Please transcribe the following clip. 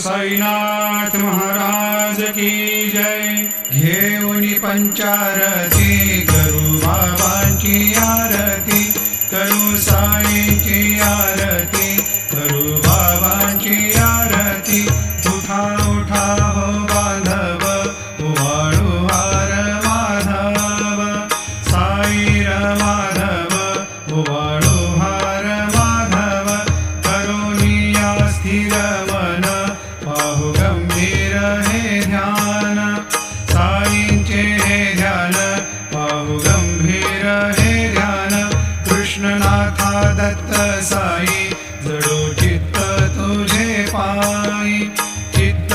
साईनाथ महाराज की जय। घेऊनी पंचारती करू बाबांची आरती, करू साईंची आरती, करू बाबांची आरती। उठा उठा हो बांधव, उवाळू हार माधव, साई माधव, उवाळू हार माधव। करुणी या स्थिर मन, पाहू गंभीर हे ध्यान, साईंचे हे ध्यान, पाहू गंभीर हे ध्यान। कृष्णनाथा दत्त साई, जडो चित्त तुझे पायी, चित्त